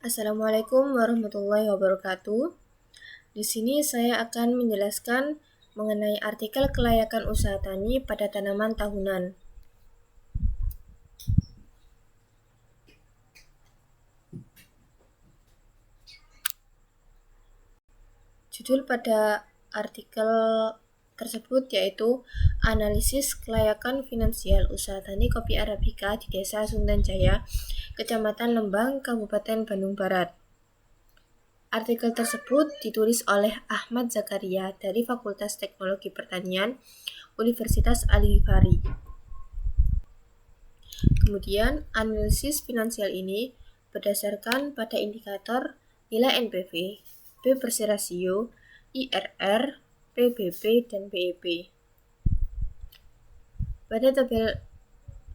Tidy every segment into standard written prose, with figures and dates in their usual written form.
Assalamualaikum warahmatullahi wabarakatuh. Di sini saya akan menjelaskan mengenai artikel kelayakan usaha tani pada tanaman tahunan. Judul pada artikel tersebut yaitu Analisis Kelayakan Finansial Usaha Tani Kopi Arabica di Desa Sundan Jaya, Kecamatan Lembang, Kabupaten Bandung Barat. Artikel tersebut ditulis oleh Ahmad Zakaria dari Fakultas Teknologi Pertanian, Universitas Al-Ghifari. Kemudian, analisis finansial ini berdasarkan pada indikator nilai NPV, B/C rasio, IRR, PBB, dan BEP. Pada tabel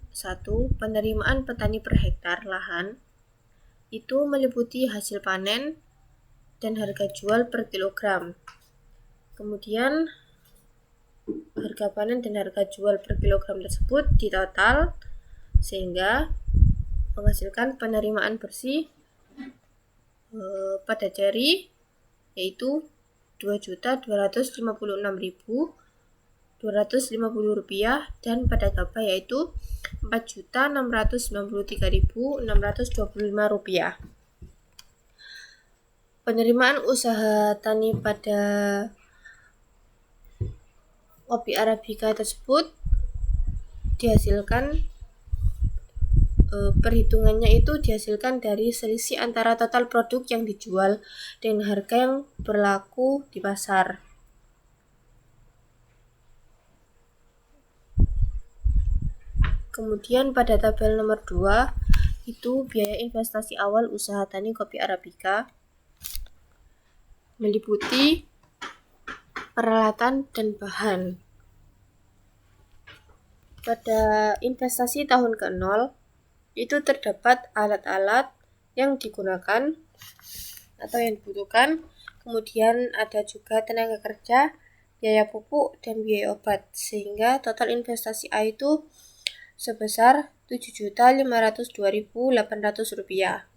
1, penerimaan petani per hektar lahan itu meliputi hasil panen dan harga jual per kilogram. Kemudian harga panen dan harga jual per kilogram tersebut ditotal sehingga menghasilkan penerimaan bersih pada jari yaitu Rp2.256.250 dan pada gaba yaitu Rp4.693.625. Penerimaan usaha tani pada kopi Arabica tersebut dihasilkan perhitungannya itu dihasilkan dari selisih antara total produk yang dijual dengan harga yang berlaku di pasar. Kemudian pada tabel nomor 2 itu biaya investasi awal usaha tani kopi Arabica meliputi peralatan dan bahan. Pada investasi tahun ke-0 itu terdapat alat-alat yang digunakan atau yang dibutuhkan, kemudian ada juga tenaga kerja, biaya pupuk, dan biaya obat, sehingga total investasi A itu sebesar Rp7.502.800.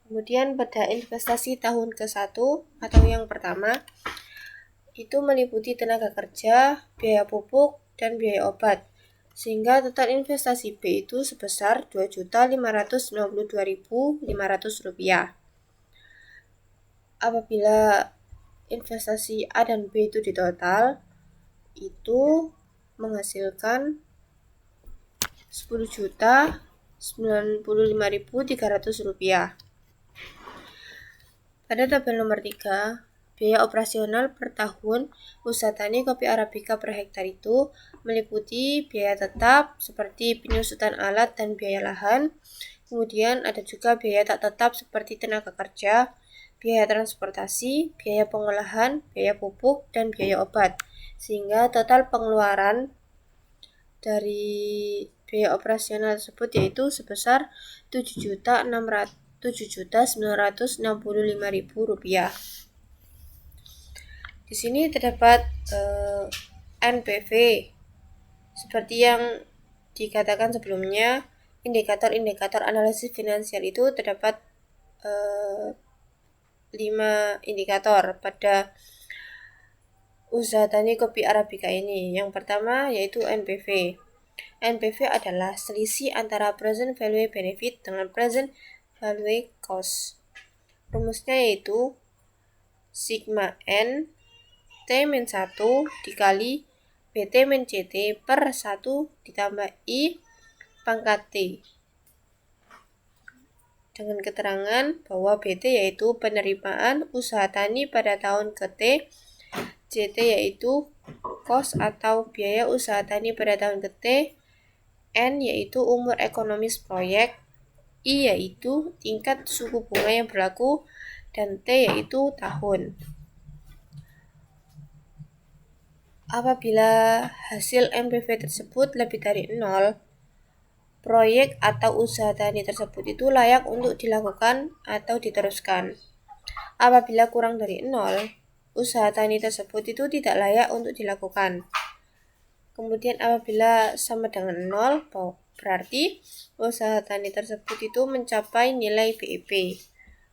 Kemudian pada investasi tahun ke-1 atau yang pertama itu meliputi tenaga kerja, biaya pupuk, dan biaya obat, sehingga total investasi B itu sebesar Rp2.592.500. Apabila investasi A dan B itu ditotal, itu menghasilkan Rp10.095.300. Pada tabel nomor 3, biaya operasional per tahun usaha tani kopi Arabica per hektar itu meliputi biaya tetap seperti penyusutan alat dan biaya lahan, kemudian ada juga biaya tak tetap seperti tenaga kerja, biaya transportasi, biaya pengolahan, biaya pupuk, dan biaya obat, sehingga total pengeluaran dari biaya operasional tersebut yaitu sebesar Rp7.965.000. Di sini terdapat NPV. Seperti yang dikatakan sebelumnya, indikator-indikator analisis finansial itu terdapat 5 indikator pada usaha tani kopi Arabica ini. Yang pertama yaitu NPV. NPV adalah selisih antara present value benefit dengan present value cost. Rumusnya yaitu sigma N T-1 dikali BT-CT per 1 ditambah I pangkat T. Dengan keterangan bahwa BT yaitu penerimaan usaha tani pada tahun ke-T, CT yaitu cost atau biaya usaha tani pada tahun ke-T, N yaitu umur ekonomis proyek, I yaitu tingkat suku bunga yang berlaku, dan T yaitu tahun. Apabila hasil NPV tersebut lebih dari 0, proyek atau usaha tani tersebut itu layak untuk dilakukan atau diteruskan. Apabila kurang dari 0, usaha tani tersebut itu tidak layak untuk dilakukan. Kemudian apabila sama dengan 0, berarti usaha tani tersebut itu mencapai nilai BEP.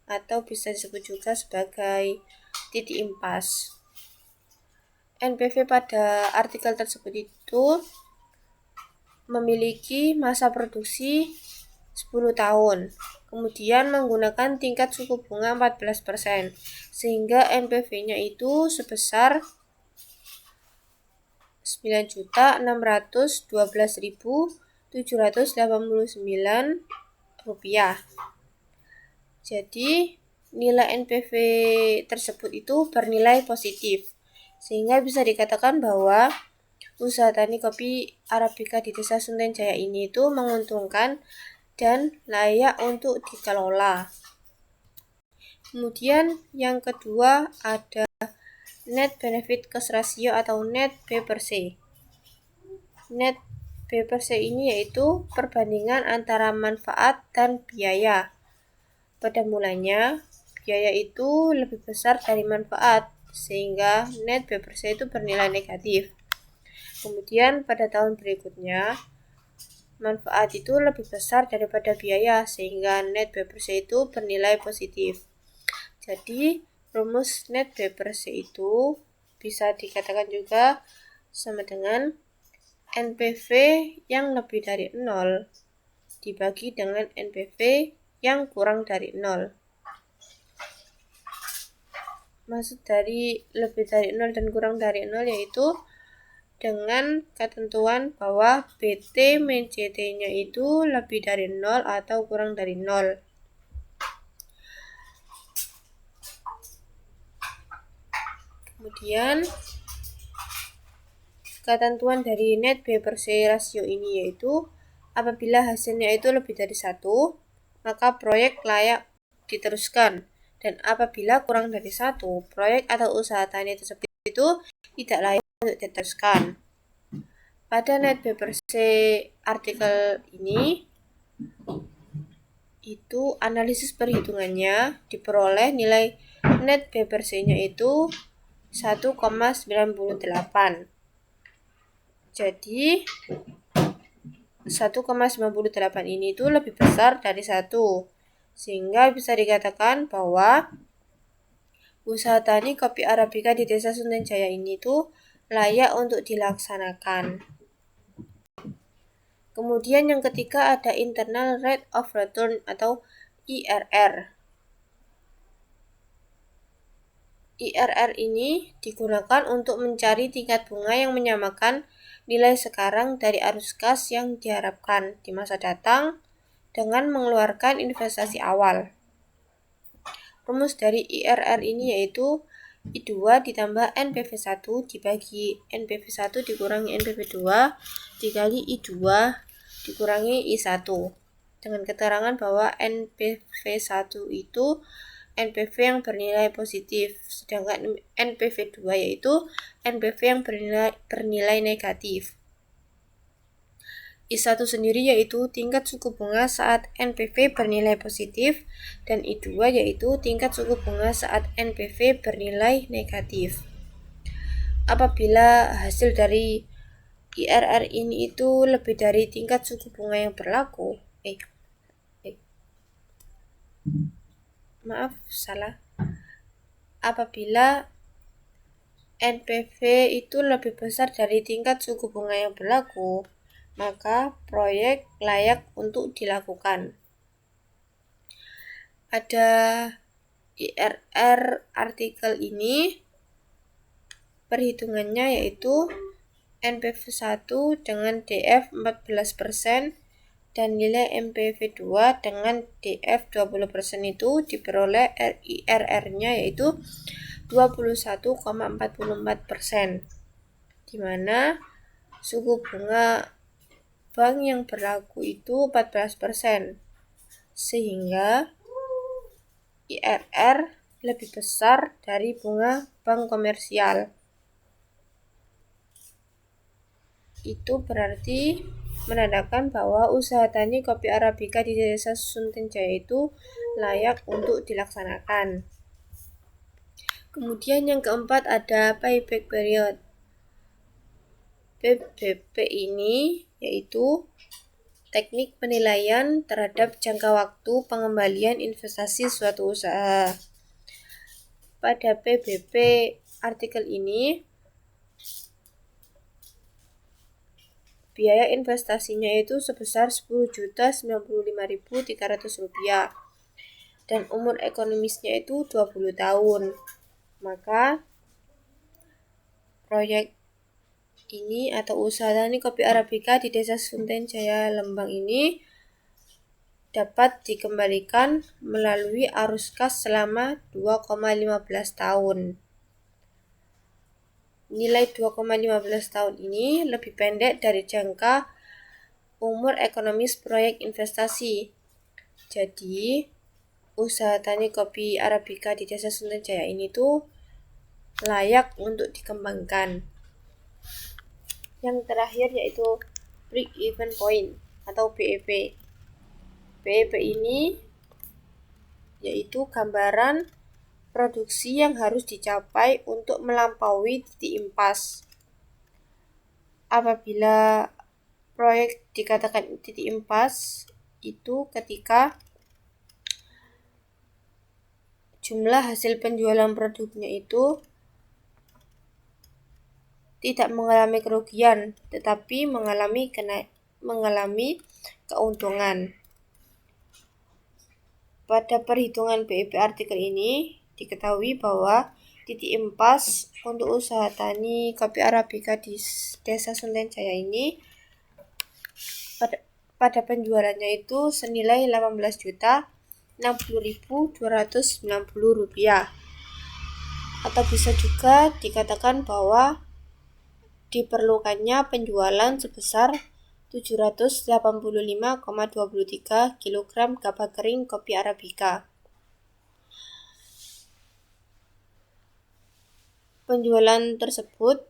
atau bisa disebut juga sebagai titik impas. NPV pada artikel tersebut itu memiliki masa produksi 10 tahun, kemudian menggunakan tingkat suku bunga 14%, sehingga NPV-nya itu sebesar 9.612.789 rupiah. Jadi nilai NPV tersebut itu bernilai positif, sehingga bisa dikatakan bahwa usaha tani kopi Arabica di Desa Sunten Jaya ini itu menguntungkan dan layak untuk dikelola. Kemudian yang kedua ada net benefit cost ratio atau net B per C. Net B per C ini yaitu perbandingan antara manfaat dan biaya. Pada mulanya, biaya itu lebih besar dari manfaat, sehingga net B per C itu bernilai negatif. Kemudian pada tahun berikutnya, manfaat itu lebih besar daripada biaya, sehingga net B per C itu bernilai positif. Jadi, rumus net B per C itu bisa dikatakan juga sama dengan NPV yang lebih dari 0 dibagi dengan NPV yang kurang dari 0. Maksud dari lebih dari 0 dan kurang dari 0 yaitu dengan ketentuan bahwa BT min CT-nya itu lebih dari 0 atau kurang dari 0. Kemudian ketentuan dari net B per C rasio ini yaitu apabila hasilnya itu lebih dari 1, maka proyek layak diteruskan. Dan apabila kurang dari 1, proyek atau usaha tani tersebut itu tidak layak untuk diteruskan. Pada net B per C artikel ini, itu analisis perhitungannya diperoleh nilai net B per C-nya itu 1,98. Jadi 1,98 ini itu lebih besar dari 1, sehingga bisa dikatakan bahwa usaha tani kopi Arabica di Desa Sunten Jaya ini itu layak untuk dilaksanakan. Kemudian yang ketiga ada internal rate of return atau IRR. IRR ini digunakan untuk mencari tingkat bunga yang menyamakan nilai sekarang dari arus kas yang diharapkan di masa datang dengan mengeluarkan investasi awal. Rumus dari IRR ini yaitu I2 ditambah NPV1 dibagi NPV1 dikurangi NPV2 dikali I2 dikurangi I1, dengan keterangan bahwa NPV1 itu NPV yang bernilai positif, sedangkan NPV2 yaitu NPV yang bernilai negatif. I1 sendiri yaitu tingkat suku bunga saat NPV bernilai positif, dan I2 yaitu tingkat suku bunga saat NPV bernilai negatif. Apabila hasil dari IRR ini itu lebih dari tingkat suku bunga yang berlaku, apabila NPV itu lebih besar dari tingkat suku bunga yang berlaku, maka proyek layak untuk dilakukan. Pada IRR artikel ini perhitungannya yaitu NPV1 dengan DF 14% dan nilai NPV2 dengan DF 20% itu diperoleh IRR-nya yaitu 21,44%, di mana suku bunga bank yang berlaku itu 14%, sehingga IRR lebih besar dari bunga bank komersial. Itu berarti menandakan bahwa usaha tani kopi Arabica di Desa Sunten Jaya itu layak untuk dilaksanakan. Kemudian yang keempat ada payback period. PBP ini yaitu Teknik penilaian terhadap jangka waktu pengembalian investasi suatu usaha. Pada PBP artikel ini, biaya investasinya itu sebesar Rp10.095.300 dan umur ekonomisnya itu 20 tahun. Maka proyek ini atau usaha tani kopi Arabica di Desa Sunten Jaya Lembang ini dapat dikembalikan melalui arus kas selama 2,15 tahun. Nilai 2,15 tahun ini lebih pendek dari jangka umur ekonomis proyek investasi. Jadi, usaha tani kopi Arabica di Desa Sunten Jaya ini tuh layak untuk dikembangkan. Yang terakhir yaitu break even point atau BEP. BEP ini yaitu gambaran produksi yang harus dicapai untuk melampaui titik impas. Apabila proyek dikatakan titik impas itu ketika jumlah hasil penjualan produknya itu tidak mengalami kerugian, tetapi mengalami keuntungan. Pada perhitungan BEP artikel ini, diketahui bahwa titik impas untuk usaha tani kopi Arabica di Desa Sunten Jaya ini pada penjualannya itu senilai Rp60.060.290 atau bisa juga dikatakan bahwa diperlukannya penjualan sebesar 785,23 kg gabah kering kopi Arabica. Penjualan tersebut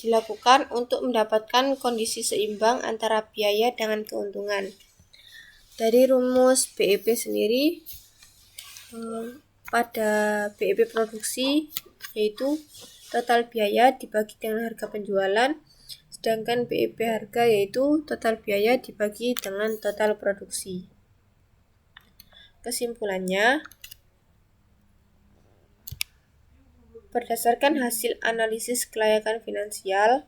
dilakukan untuk mendapatkan kondisi seimbang antara biaya dengan keuntungan. Dari rumus BEP sendiri, pada BEP produksi yaitu total biaya dibagi dengan harga penjualan, sedangkan BEP harga yaitu total biaya dibagi dengan total produksi. Kesimpulannya, berdasarkan hasil analisis kelayakan finansial,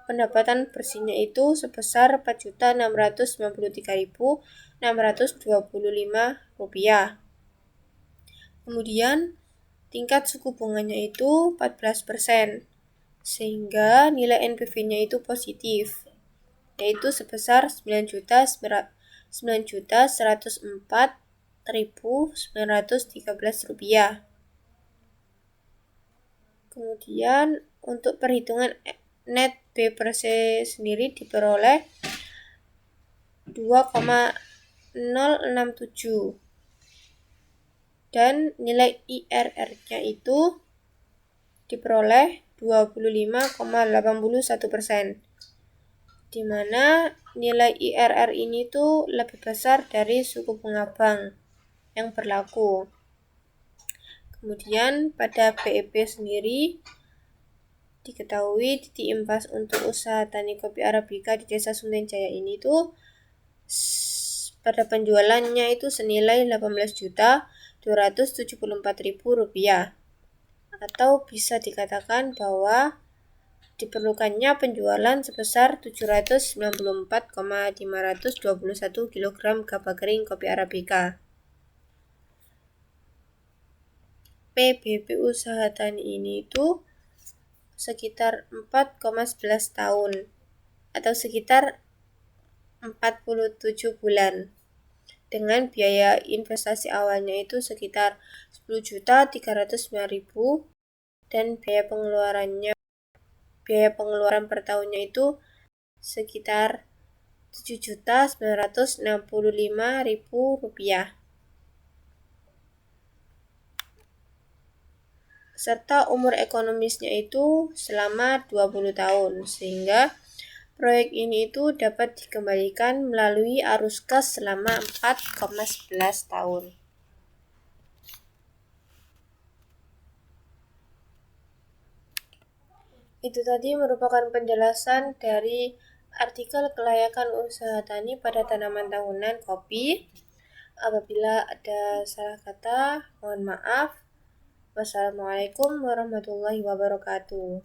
pendapatan bersihnya itu sebesar Rp463.625. Kemudian tingkat suku bunganya itu 14%, sehingga nilai NPV-nya itu positif, yaitu sebesar Rp9.104.913. Kemudian untuk perhitungan net B per C sendiri diperoleh 2,067 dan nilai IRR-nya itu diperoleh 25,81%, di mana nilai IRR ini tuh lebih besar dari suku bunga bank yang berlaku. Kemudian pada BEP sendiri diketahui titik impas untuk usaha tani kopi Arabica di Desa Sunten Jaya ini tuh pada penjualannya itu senilai Rp18.274.000, atau bisa dikatakan bahwa diperlukannya penjualan sebesar 794,521 kg gabah kering kopi Arabica. PBB usaha tani ini itu sekitar 4,11 tahun atau sekitar 47 bulan dengan biaya investasi awalnya itu sekitar Rp10.309.000 dan biaya pengeluaran per tahunnya itu sekitar Rp7.965.000 serta umur ekonomisnya itu selama 20 tahun, sehingga proyek ini itu dapat dikembalikan melalui arus kas selama 4,11 tahun. Itu tadi merupakan penjelasan dari Artikel kelayakan usaha tani pada tanaman tahunan kopi. Apabila ada salah kata, mohon maaf. Wassalamualaikum warahmatullahi wabarakatuh.